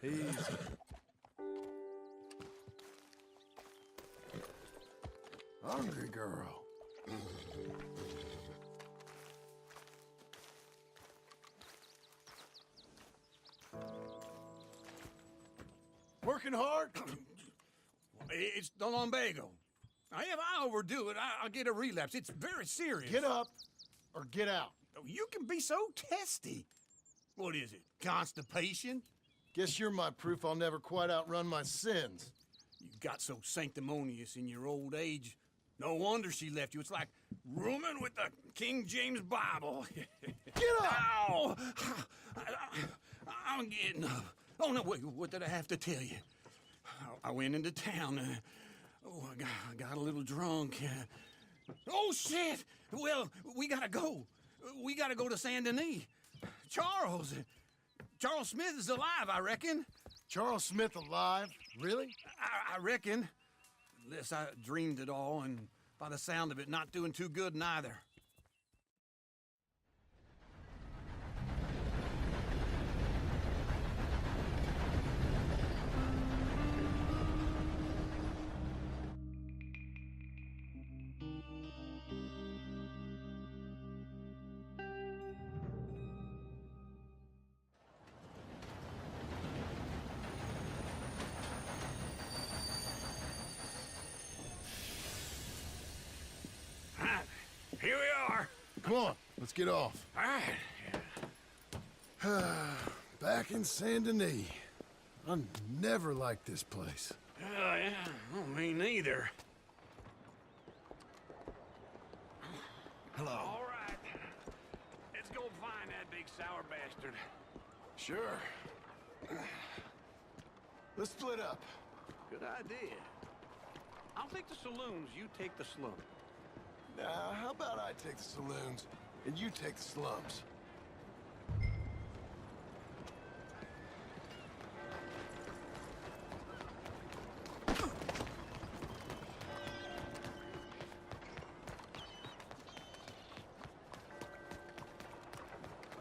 Easy. Hungry girl. Working hard? It's the lumbago. If I overdo it, I'll get a relapse. It's very serious. Get up or get out. You can be so testy. What is it, constipation? Guess you're my proof I'll never quite outrun my sins. You got so sanctimonious in your old age. No wonder she left you. It's like rooming with the King James Bible. Get up! Ow! I'm getting up. Oh, no, wait, what did I have to tell you? I went into town. I got a little drunk. Oh, shit! Well, we gotta go. We gotta go to Saint Denis. Charles Smith is alive, I reckon. Charles Smith alive? Really? I reckon. Unless I dreamed it all, and by the sound of it, not doing too good neither. Here we are. Come on, let's get off. All right. Back in Saint Denis. I never liked this place. Yeah, well, me neither. Hello. All right. Let's go find that big sour bastard. Sure. Let's split up. Good idea. I'll take the saloons, you take the slum. Now, how about I take the saloons and you take the slums?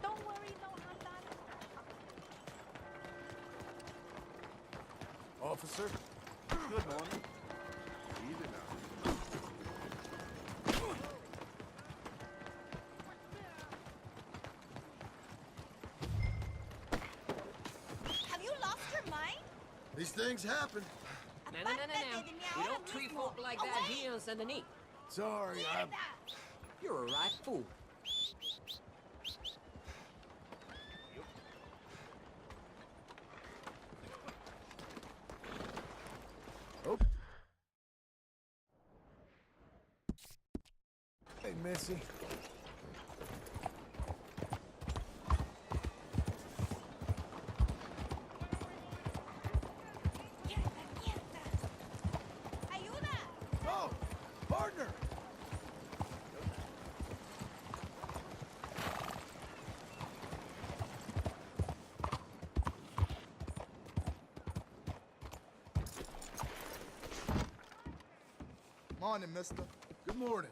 Don't worry, no hot dog. Officer? Good morning. Easy now. Have you lost your mind? These things happen. No. We don't treat folk like that here in Saint Denis. Sorry, I'm... You're a right fool. Oh. Hey, Missy. Ayuda! Oh, partner! Morning, mister. Good morning.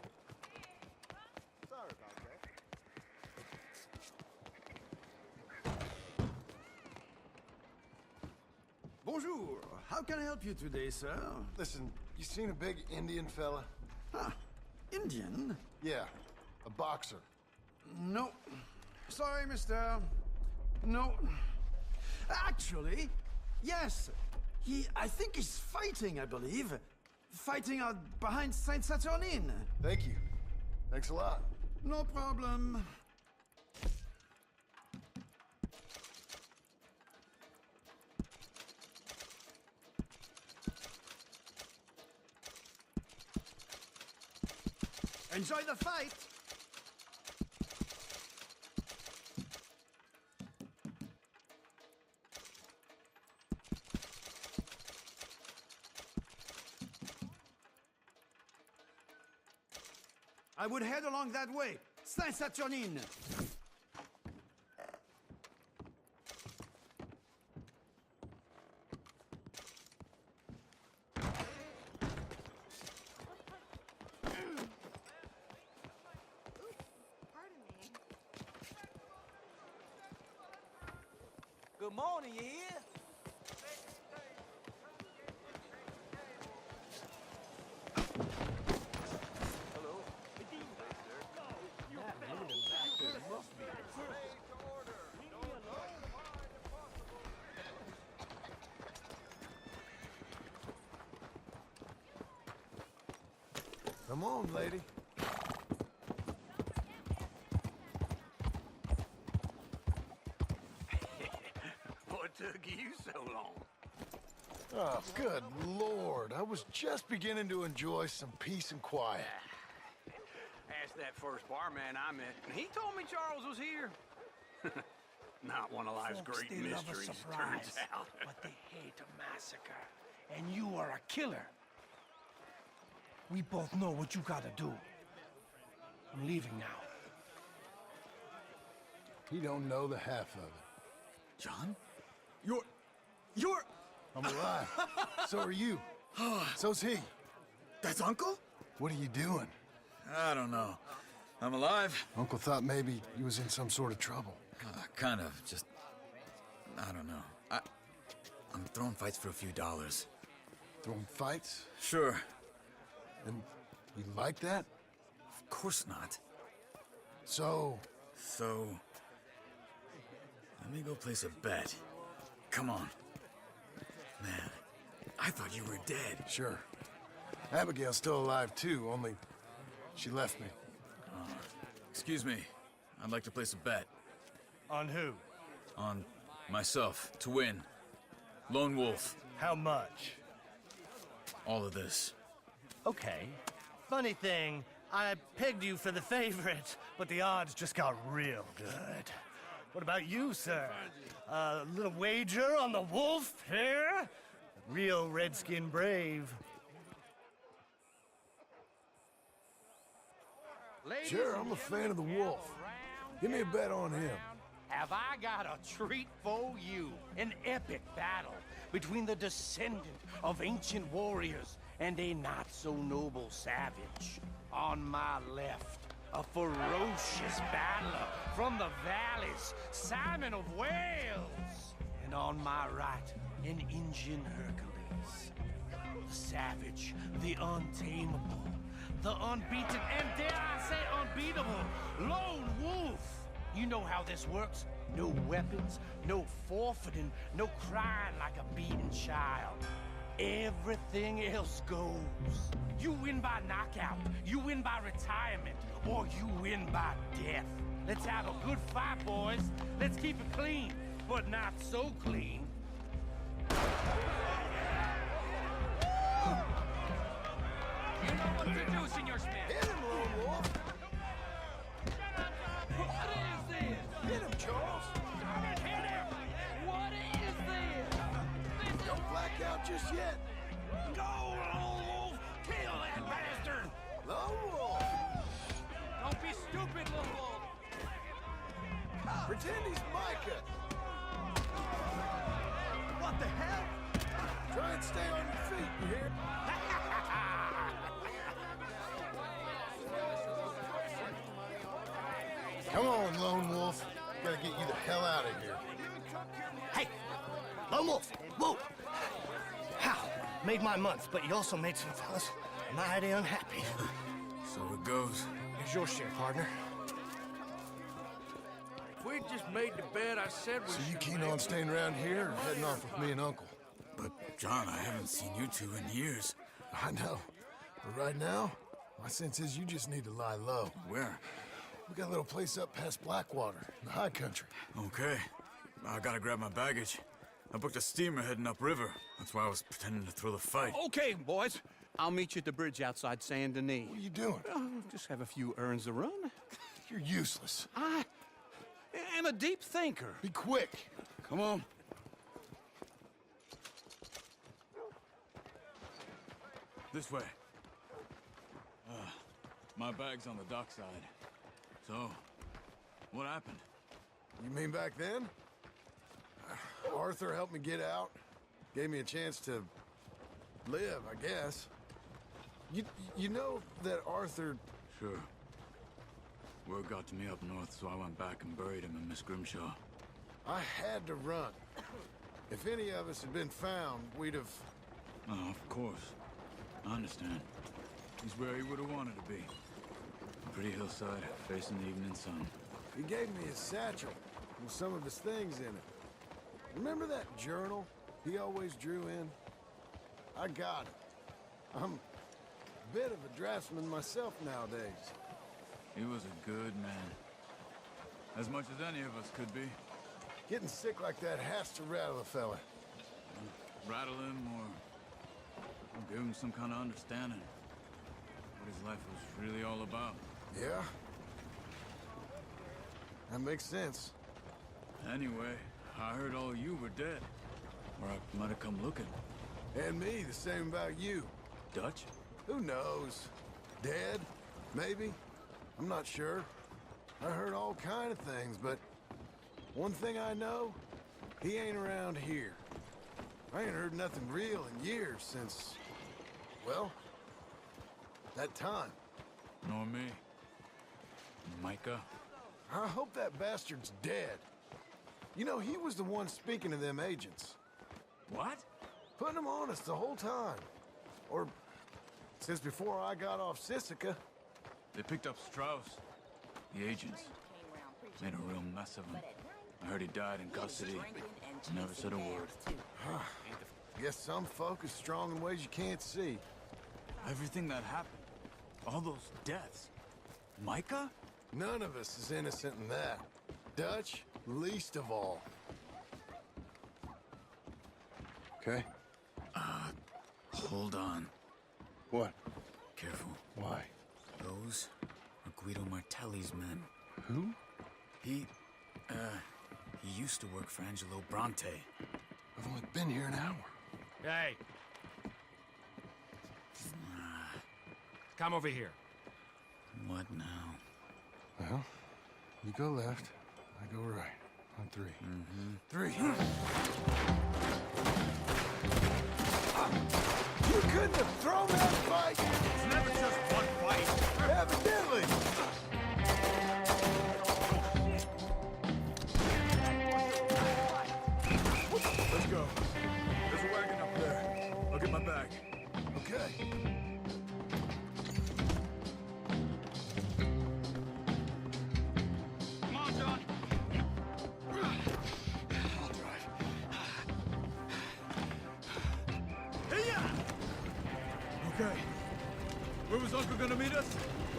Sorry about that. Bonjour. How can I help you today, sir? Listen, you seen a big Indian fella? Ah, Indian? Yeah, a boxer. No. Sorry, mister. No. Actually, yes. I think he's fighting, I believe. Fighting out behind Saint Saturnine. Thank you. Thanks a lot. No problem. Enjoy the fight! I would head along that way. Saint Saturnine. Pardon me. Good morning, you hear? Come on, lady. What took you so long? Oh, good Lord. I was just beginning to enjoy some peace and quiet. Asked that first barman I met, and he told me Charles was here. Not one of life's Folks, great they love a mysteries, surprise, turns out. but they hate a massacre. And you are a killer. We both know what you gotta do. I'm leaving now. He don't know the half of it. John? You're... I'm alive. So are you. So's he. That's Uncle? What are you doing? I don't know. I'm alive. Uncle thought maybe he was in some sort of trouble. Kind of. Just... I don't know. I'm throwing fights for a few dollars. Throwing fights? Sure. And you like that? Of course not. So, So... let me go place a bet. Come on. Man, I thought you were dead. sure. Abigail's still alive too, only she left me. Excuse me. I'd like to place a bet. On who? On myself, to win. Lone Wolf. How much? All of this. Okay. Funny thing, I pegged you for the favorite, but the odds just got real good. What about you, sir? A little wager on the wolf here? Real redskin brave. Sure, I'm a fan of the wolf. Give me a bet on him. Have I got a treat for you? An epic battle between the descendant of ancient warriors and a not-so-noble savage. On my left, a ferocious battler from the valleys, Simon of Wales. And on my right, an Indian Hercules. The savage, the untamable, the unbeaten, and dare I say unbeatable, Lone Wolf. You know how this works. No weapons, no forfeiting, no crying like a beaten child. Everything else goes. You win by knockout, you win by retirement, or you win by death. Let's have a good fight, boys. Let's keep it clean, but not so clean. You know what to do, Senor Smith. Hit him, Lone Wolf! What is this? Hit him, Charles! Hit him! What is this? Don't black out just yet. Go, Lone Wolf! Kill that bastard! Lone Wolf! Don't be stupid, Lone Wolf. Pretend he's Micah. What the hell? Try and stay on your feet, you hear? Come on, Lone Wolf. Gotta get you the hell out of here. Hey, Lone Wolf, whoa! How? Made my month, but you also made some fellas mighty unhappy. So it goes. Here's your share, partner. If we just made the bet I said we So you keen on staying around here or heading off with me and Uncle? But, John, I haven't seen you two in years. I know. But right now, my sense is you just need to lie low. Where? We got a little place up past Blackwater, in the high country. Okay. I gotta grab my baggage. I booked a steamer heading upriver. That's why I was pretending to throw the fight. Okay, boys. I'll meet you at the bridge outside Saint Denis. What are you doing? Just have a few errands to run. You're useless. I am a deep thinker. Be quick. Come on. This way. My bag's on the dockside. So, what happened? You mean back then? Arthur helped me get out. Gave me a chance to live, I guess. You know that Arthur... Sure. Word got to me up north, so I went back and buried him in Miss Grimshaw. I had to run. If any of us had been found, we'd have... Oh, of course. I understand. He's where he would have wanted to be. A pretty hillside, facing the evening sun. He gave me his satchel with some of his things in it. Remember that journal he always drew in? I got it. I'm bit of a draftsman myself nowadays. He was a good man. As much as any of us could be. Getting sick like that has to rattle a fella. Rattle him or give him some kind of understanding. What his life was really all about. Yeah? That makes sense. Anyway, I heard all you were dead. Or I might have come looking. And me, the same about you. Dutch? Who knows? Dead? Maybe? I'm not sure. I heard all kind of things, but one thing I know, he ain't around here. I ain't heard nothing real in years since, well, that time. Nor me. Micah? I hope that bastard's dead. You know, he was the one speaking to them agents. What? Putting them on us the whole time. Or since before I got off Sisika. They picked up Strauss. The agents. Made a real mess of him. I heard he died in custody. Never said a word. Guess some folk is strong in ways you can't see. Everything that happened. All those deaths. Micah? None of us is innocent in that. Dutch, least of all. Okay? Hold on. What? Careful. Why? Those are Guido Martelli's men. Who? He used to work for Angelo Bronte. I've only been here an hour. Hey! Come over here. What now? Well, you go left, I go right. On three. Three. You couldn't have thrown that fight! It's never just one fight. Evidently! Let's go. There's a wagon up there. I'll get my bag. Okay. Come on, John. I'll drive. Okay. Where was Uncle gonna meet us?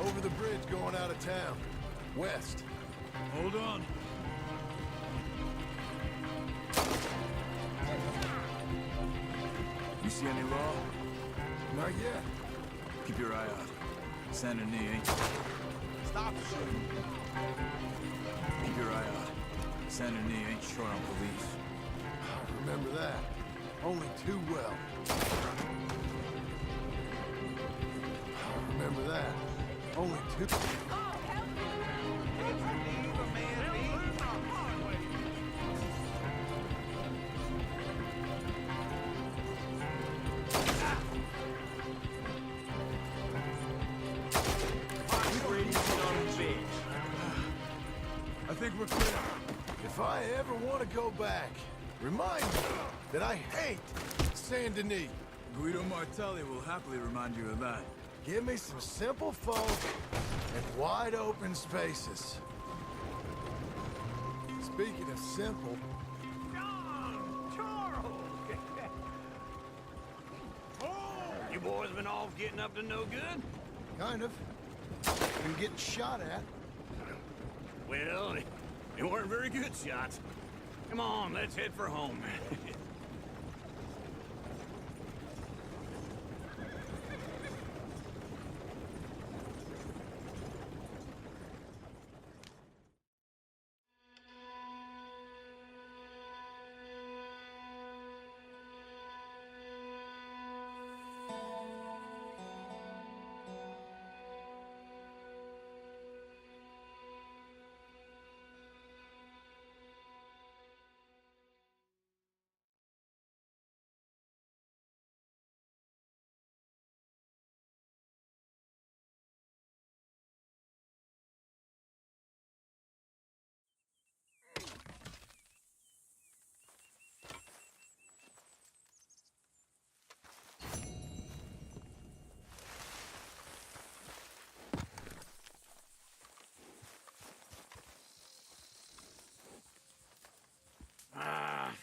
Over the bridge going out of town. West. Hold on. You see any law? Not yet. Keep your eye out. Saint Denis ain't... Stop shooting. Keep your eye out. Saint Denis ain't short on police. I remember that. Only too well. I remember that. Only too... I think we're clear. If I ever want to go back, remind me that I hate Saint Denis. Guido Martelli will happily remind you of that. Give me some simple folk and wide open spaces. Speaking of simple, You boys been off getting up to no good? kind of. And getting shot at. Well, they weren't very good shots. Come on, let's head for home.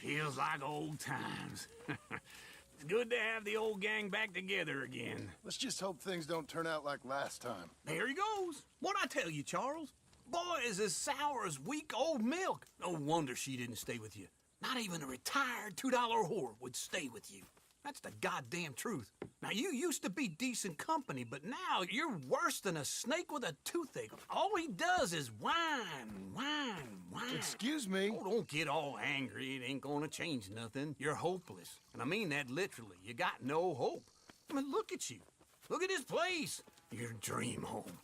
Feels like old times. It's good to have the old gang back together again. Let's just hope things don't turn out like last time. There he goes. What'd I tell you, Charles? Boy is as sour as weak old milk. No wonder she didn't stay with you. Not even a retired $2 whore would stay with you. That's the goddamn truth. Now, you used to be decent company, but now you're worse than a snake with a toothache. All he does is whine, whine, whine. Excuse me? Oh, don't get all angry. It ain't gonna change nothing. You're hopeless. And I mean that literally. You got no hope. I mean, look at you. Look at this place. Your dream home.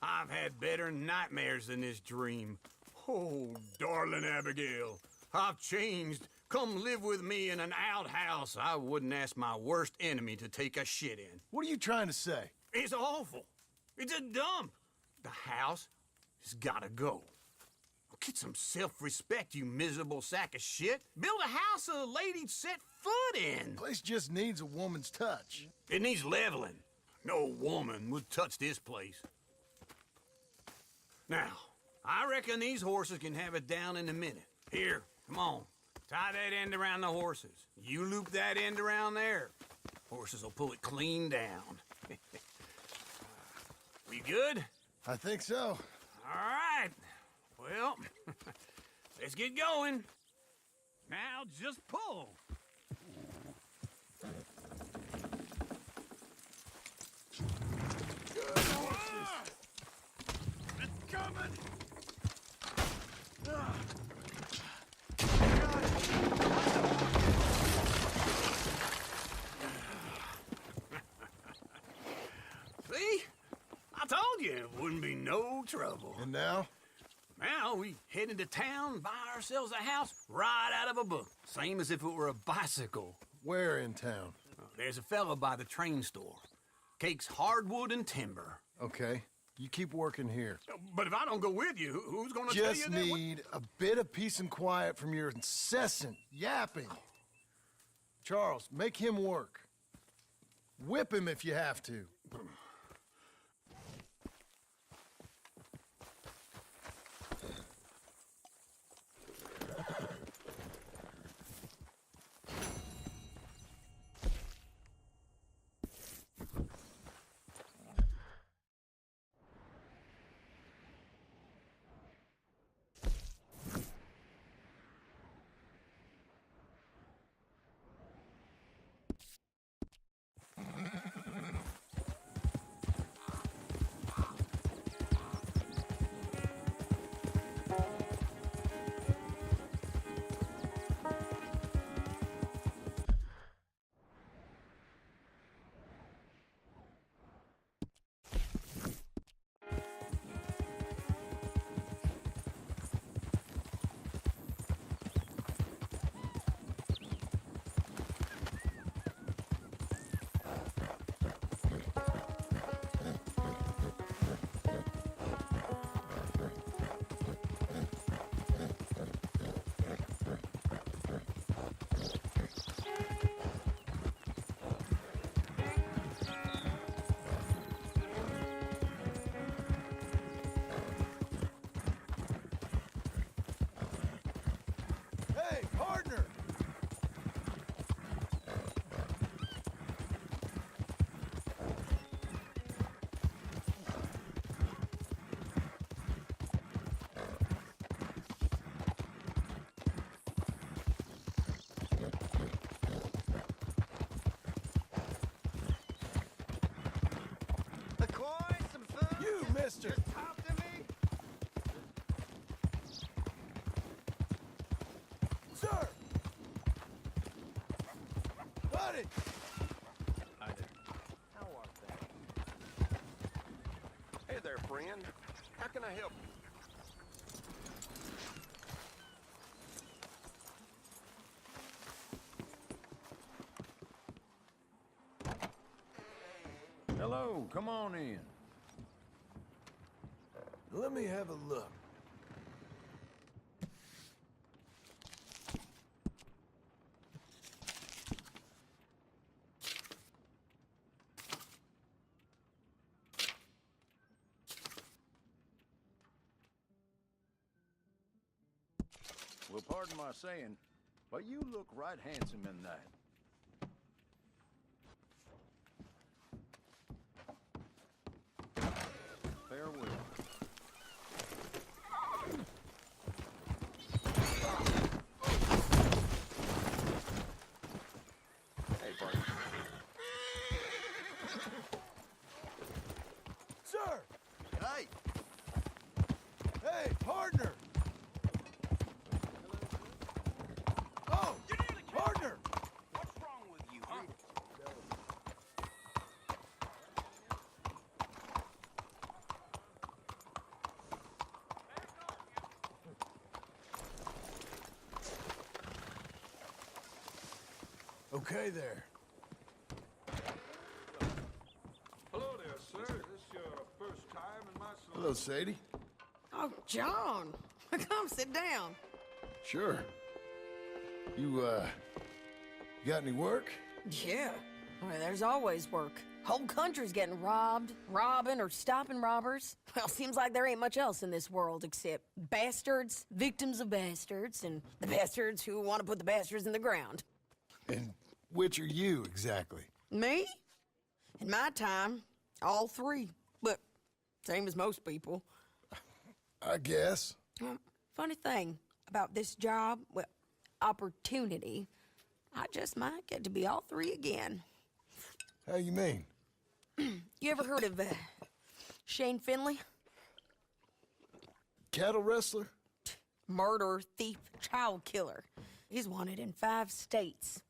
I've had better nightmares than this dream. Oh, darling Abigail, I've changed. Come live with me in an outhouse I wouldn't ask my worst enemy to take a shit in. What are you trying to say? It's awful. It's a dump. The house has gotta go. Get some self-respect, you miserable sack of shit. Build a house a lady'd set foot in. Place just needs a woman's touch. It needs leveling. No woman would touch this place. Now, I reckon these horses can have it down in a minute. Here, come on. Tie that end around the horses. You loop that end around there. Horses will pull it clean down. We good? I think so. All right. Well, let's get going. Now just pull. Good horses. It's coming. See? I told you it wouldn't be no trouble. And now? Now we head into town, buy ourselves a house right out of a book. Same as if it were a bicycle. Where in town? There's a fella by the train store. Cakes hardwood and timber. Okay. You keep working here. But if I don't go with you, who's gonna tell you Just that? need a bit of peace and quiet from your incessant yapping. Charles, make him work. Whip him if you have to. Hey, partner! Ahoy, some food? You, mister! Just talk to me. Sir! Buddy! Hi there. How are things? Hey there, friend. How can I help you? Hello, come on in. Let me have a look. Well, pardon my saying, but you look right handsome in that. Party. Sir! Hey, Hey, partner! Oh, partner! What's wrong with you, huh? Okay there. Hello there, sir. Is this your first time in my saloon? Hello, Sadie. Oh, John. Come sit down. Sure. You got any work? Yeah. Well, there's always work. Whole country's getting robbed, robbing, or stopping robbers. Well, seems like there ain't much else in this world except bastards, victims of bastards, and the bastards who want to put the bastards in the ground. And which are you, exactly? Me? In my time, all three. But same as most people. I guess. Funny thing about this job, well, opportunity, I just might get to be all three again. How you mean? You ever heard of Shane Finley? Cattle wrestler? Murderer, thief, child killer. He's wanted in 5 states.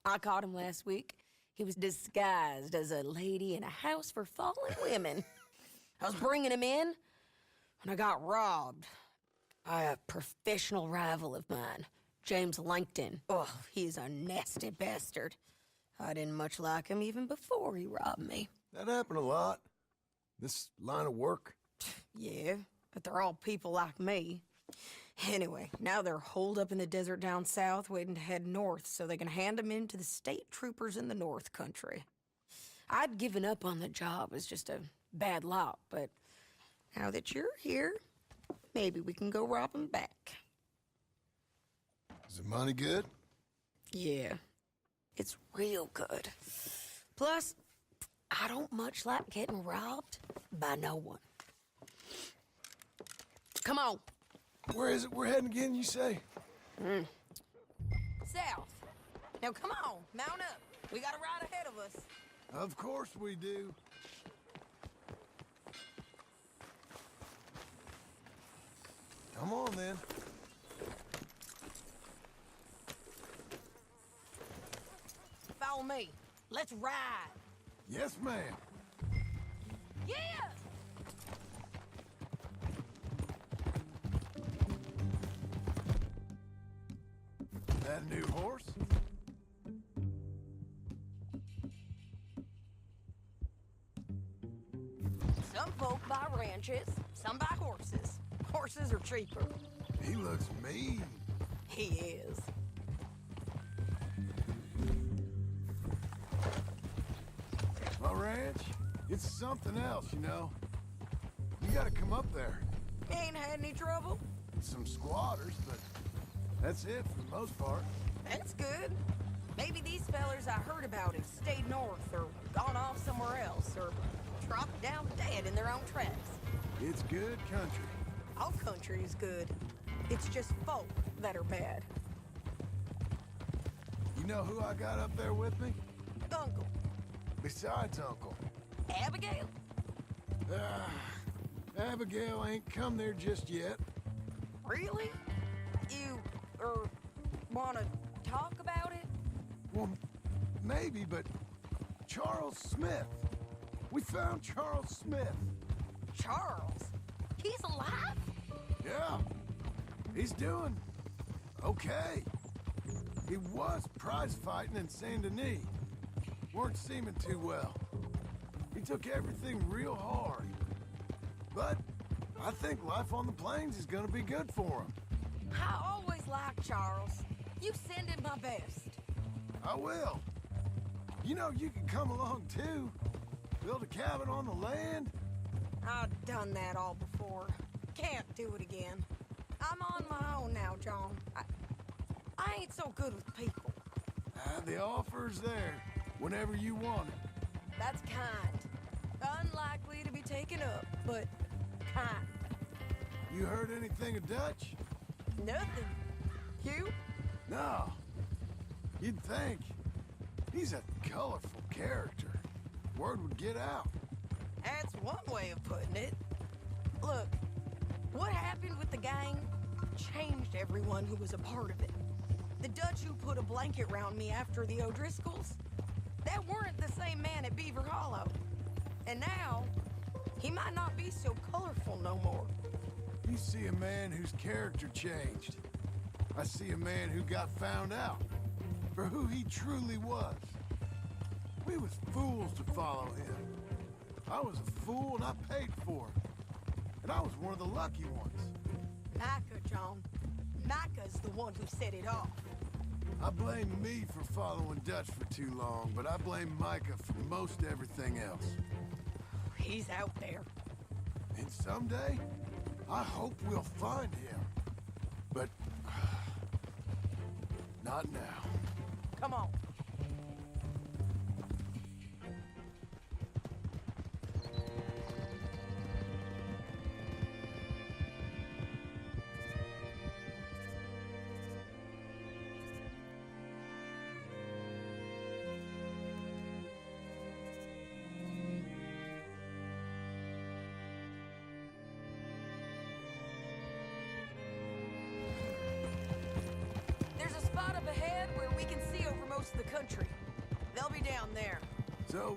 I caught him last week. He was disguised as a lady in a house for fallen women. I was bringing him in, and I got robbed by a professional rival of mine, James Langton. Oh, he's a nasty bastard. I didn't much like him even before he robbed me. That happened a lot. This line of work. Yeah, but they're all people like me. Anyway, now they're holed up in the desert down south, waiting to head north so they can hand them in to the state troopers in the north country. I'd given up on the job as just a bad lot, but now that you're here, maybe we can go rob them back. Is the money good? Yeah, it's real good. Plus, I don't much like getting robbed by no one. Come on. Where is it we're heading again, you say? South. Now come on, mount up. We got a ride ahead of us. Of course we do. Come on, then. Follow me. Let's ride. Yes, ma'am. Yeah! That a new horse? Some folk buy ranches, some buy horses. Horses are cheaper. He looks mean. He is. My ranch, it's something else, you know. You gotta come up there. Ain't had any trouble? Some squatters, but that's it for the most part. That's good. Maybe these fellers I heard about have stayed north or gone off somewhere else or dropped down dead in their own tracks. It's good country. All country is good. It's just folk that are bad. You know who I got up there with me? Uncle. Besides Uncle. Abigail? Abigail ain't come there just yet. Really? You, wanna talk about it? Well, maybe, but Charles Smith. We found Charles Smith. Charles? He's alive? Yeah. He's doing okay. He was prize fighting in Saint Denis. Weren't seeming too well. He took everything real hard. But I think life on the plains is gonna be good for him. I always liked Charles. You send him my best. I will. You know, you can come along too. Build a cabin on the land. I've done that all before. Can't do it again. I'm on my own now, John. I ain't so good with people. The offer's there whenever you want it. That's kind. Unlikely to be taken up, but kind. You heard anything of Dutch? Nothing. You? No. You'd think. He's a colorful character. Word would get out. That's one way of putting it. Look, what happened with the gang changed everyone who was a part of it. The Dutch who put a blanket round me after the O'Driscolls, that weren't the same man at Beaver Hollow. And now, he might not be so colorful no more. You see a man whose character changed. I see a man who got found out for who he truly was. We was fools to follow him. I was a fool and I paid for it. And I was one of the lucky ones. Micah, John. Micah's the one who set it off. I blame me for following Dutch for too long, but I blame Micah for most everything else. He's out there. And someday, I hope we'll find him. But not now. Come on. There's a spot up ahead where we can see over most of the country. They'll be down there. So,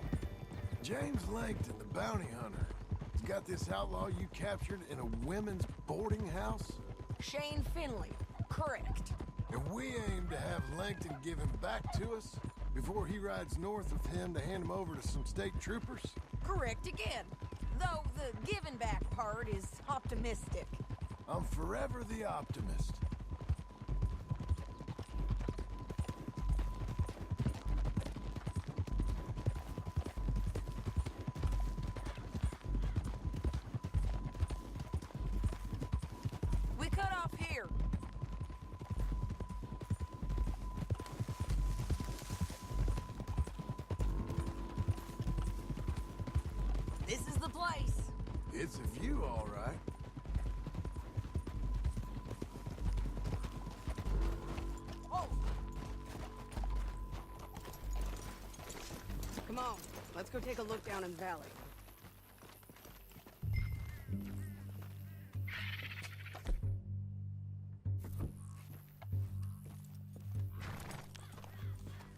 James Langton, the bounty hunter, has got this outlaw you captured in a women's boarding house? Shane Finley. Correct. And we aim to have Langton give him back to us before he rides north with him to hand him over to some state troopers? Correct again. Though the giving back part is optimistic. I'm forever the optimist. We cut off here. This is the place. It's a view, all right. Oh! Come on, let's go take a look down in the valley.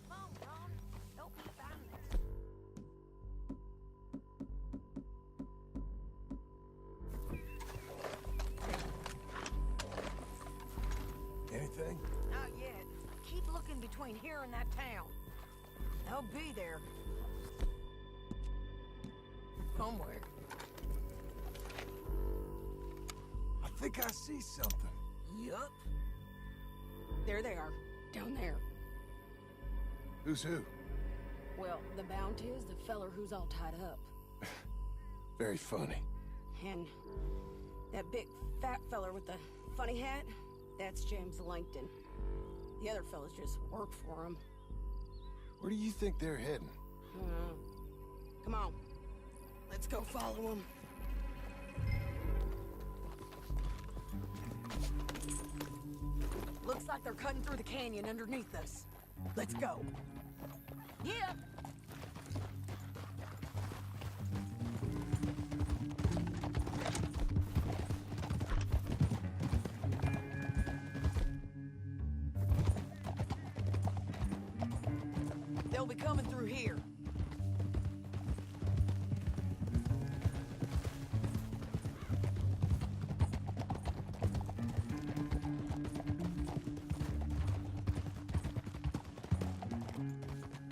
Come on, Ron. Help me find this. Anything? Not yet. Keep looking between here and that town. They'll be there. Somewhere. I think I see something. Yup. There they are. Down there. Who's who? Well, the bounty is the feller who's all tied up. Very funny. And that big fat feller with the funny hat, that's James Langton. The other fellas just work for him. Where do you think they're heading? Come on. Let's go follow him. Looks like they're cutting through the canyon underneath us. Let's go. Yeah. They'll be coming through here.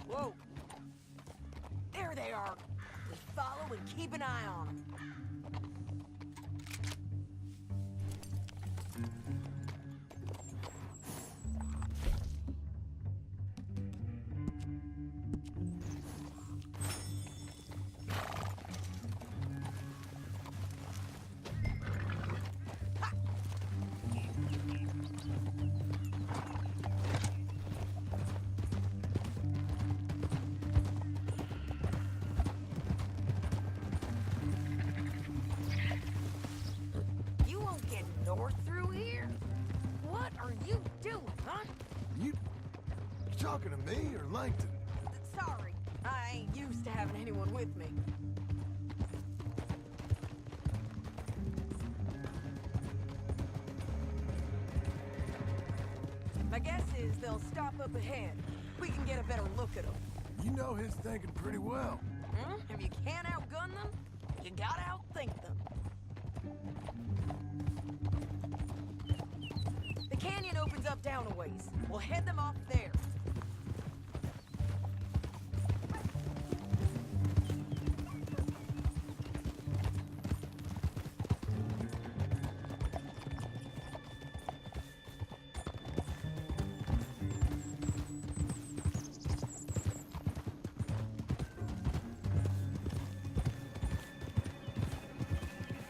Whoa. There they are. Just follow and keep an eye on them. You won't get north through here? What are you doing, huh? You talking to me or Langton? having anyone with me. My guess is they'll stop up ahead. We can get a better look at them. You know his thinking pretty well. If you can't outgun them, you gotta outthink them. The canyon opens up down a ways. We'll head them off there.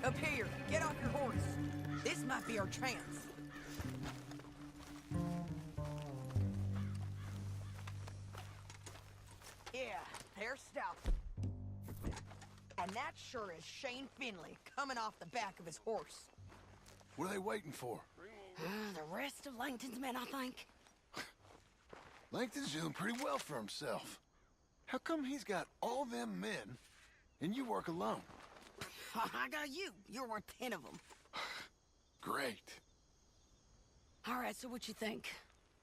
Up here, get off your horse. This might be our chance. Yeah, they're stopped. And that sure is Shane Finley coming off the back of his horse. What are they waiting for? The rest of Langton's men, I think. Langton's doing pretty well for himself. How come he's got all them men, and you work alone? I got you. You're worth 10 of them. Great. All right, so what you think?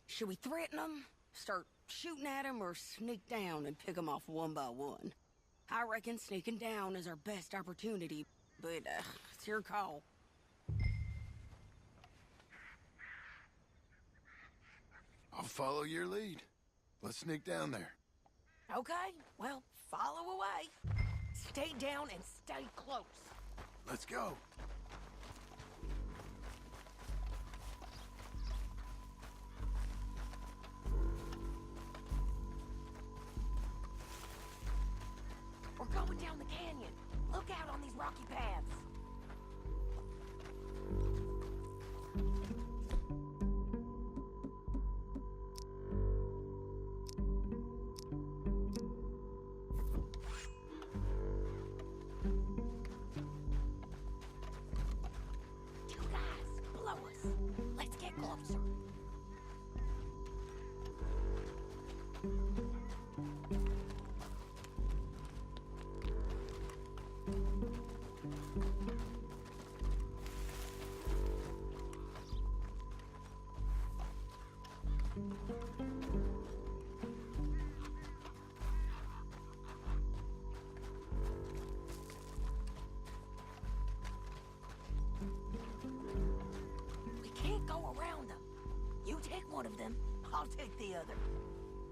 Should we threaten them, start shooting at them, or sneak down and pick them off one by one? I reckon sneaking down is our best opportunity, but it's your call. I'll follow your lead. Let's sneak down there. Okay, well, follow away. Stay down and stay close. Let's go. We're going down the canyon. Look out on these rocky paths. You guys, below us. Let's get closer. We can't go around them. You take one of them, I'll take the other.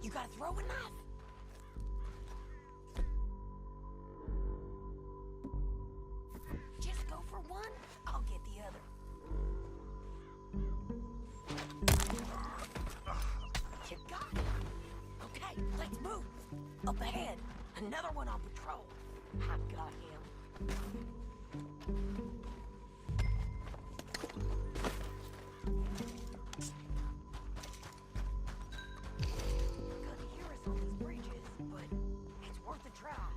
You gotta throw a knife. Just go for one, I'll get the other. You got it. Okay, let's move. Up ahead, another one on patrol. I got him. Couldn't hear us on these bridges, but it's worth a try.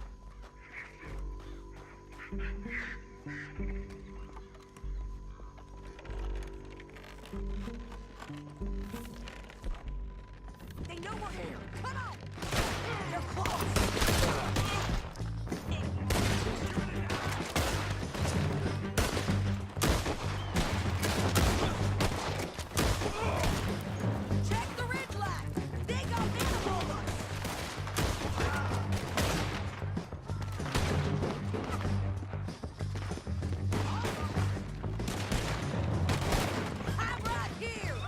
They know we're here. Come on! They're close! Check the ridge line! They got animals! I'm right here!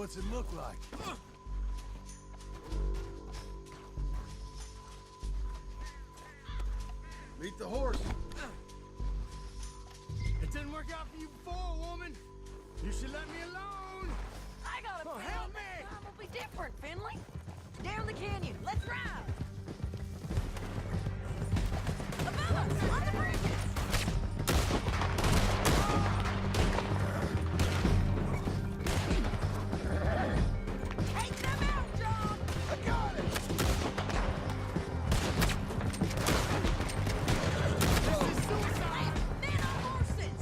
What's it look like? Meet the horse. It didn't work out for you before, woman. You should let me alone. I got a Oh, plan. help me! This time will be different, Finley. Down the canyon. Let's ride. Above us, on the bridges. Take them out, John. I got it! This is suicide. Men on horses.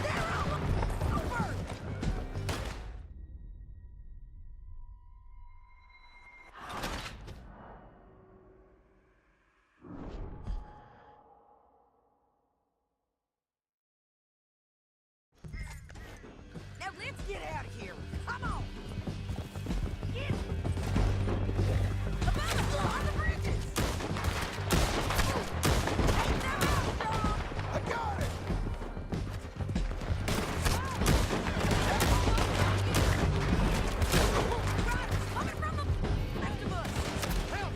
They're all over. Now let's get out of here. Come on. Get above us, on the bridges. Take them out, John. I got it! Riders coming from the left of us. Help!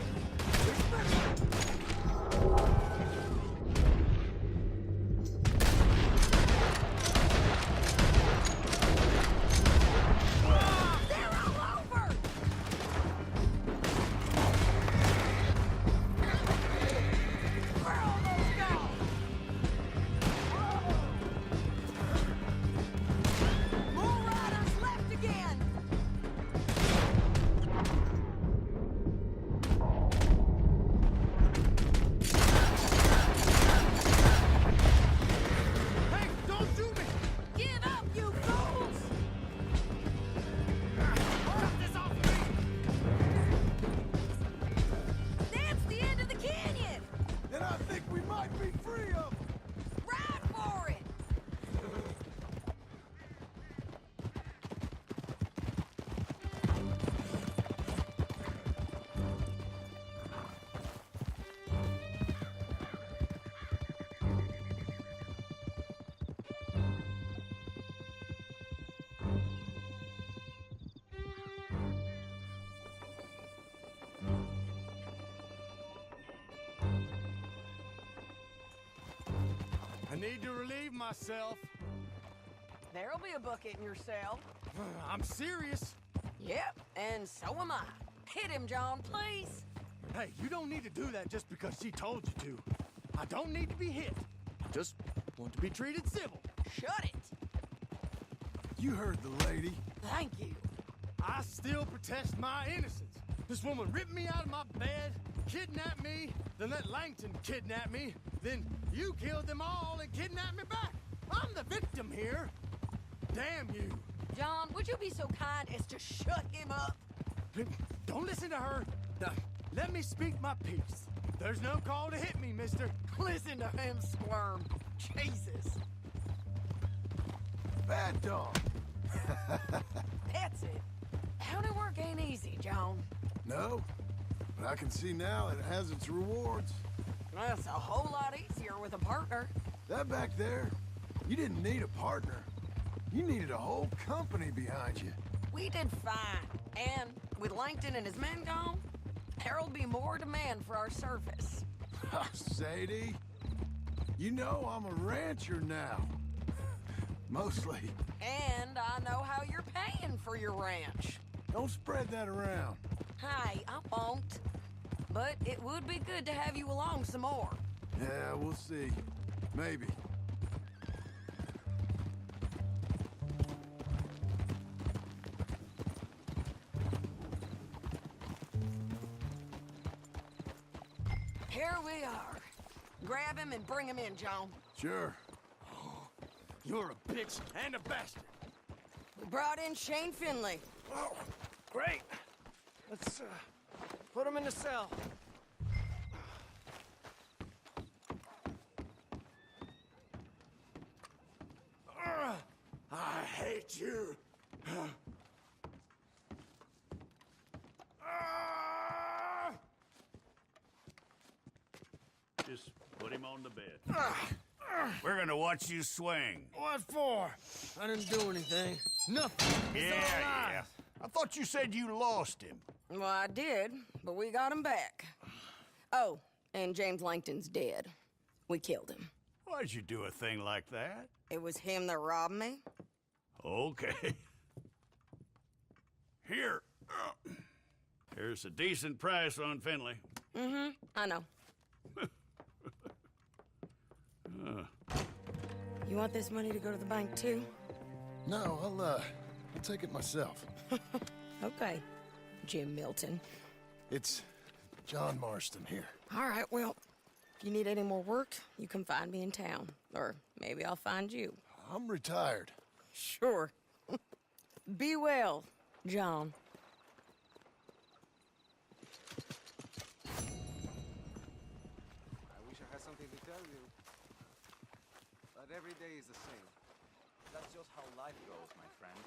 They're all over! Where all those gone? More riders left again! Hey, don't do me! Give up, you fools! Cut this off me! That's the end of the canyon! Then I think we might be free of them. Ride for it! I need to relieve myself. There'll be a bucket in your cell. I'm serious. Yep, and so am I. Hit him, John, please. Hey, you don't need to do that just because she told you to. I don't need to be hit. I just want to be treated civil. Shut it. You heard the lady. Thank you. I still protest my innocence. This woman ripped me out of my bed, kidnapped me, then let Langton kidnap me, then you killed them all and kidnapped me back. I'm the victim here. Damn you. John, would you be so kind as to shut him up? Don't listen to her. Now, let me speak my piece. There's no call to hit me, mister. Listen to him squirm. Jesus. Bad dog. That's it. County work ain't easy, John. No, but I can see now it has its rewards. That's a whole lot easier with a partner. That back there, you didn't need a partner. You needed a whole company behind you. We did fine. And with Langton and his men gone, there'll be more demand for our service. Sadie, you know I'm a rancher now. Mostly. And I know how you're paying for your ranch. Don't spread that around. Hey, I won't. But it would be good to have you along some more. Yeah, we'll see. Maybe. Here we are. Grab him and bring him in, John. Sure. You're a bitch and a bastard. We brought in Shane Finley. Oh, great. Let's put him in the cell. I hate you. Just put him on the bed. We're gonna watch you swing. What for? I didn't do anything. Nothing. It's all lies. I thought you said you lost him. Well, I did, but we got him back. Oh, and James Langton's dead. We killed him. Why'd you do a thing like that? It was him that robbed me. Okay. Here. Here's a decent price on Finley. Mm-hmm, I know. You want this money to go to the bank, too? No, I'll take it myself. Okay, Jim Milton. It's John Marston here. All right, well, if you need any more work, you can find me in town. Or maybe I'll find you. I'm retired. Sure. Be well, John. I wish I had something to tell you. But every day is the same. That's just how life goes, my friend.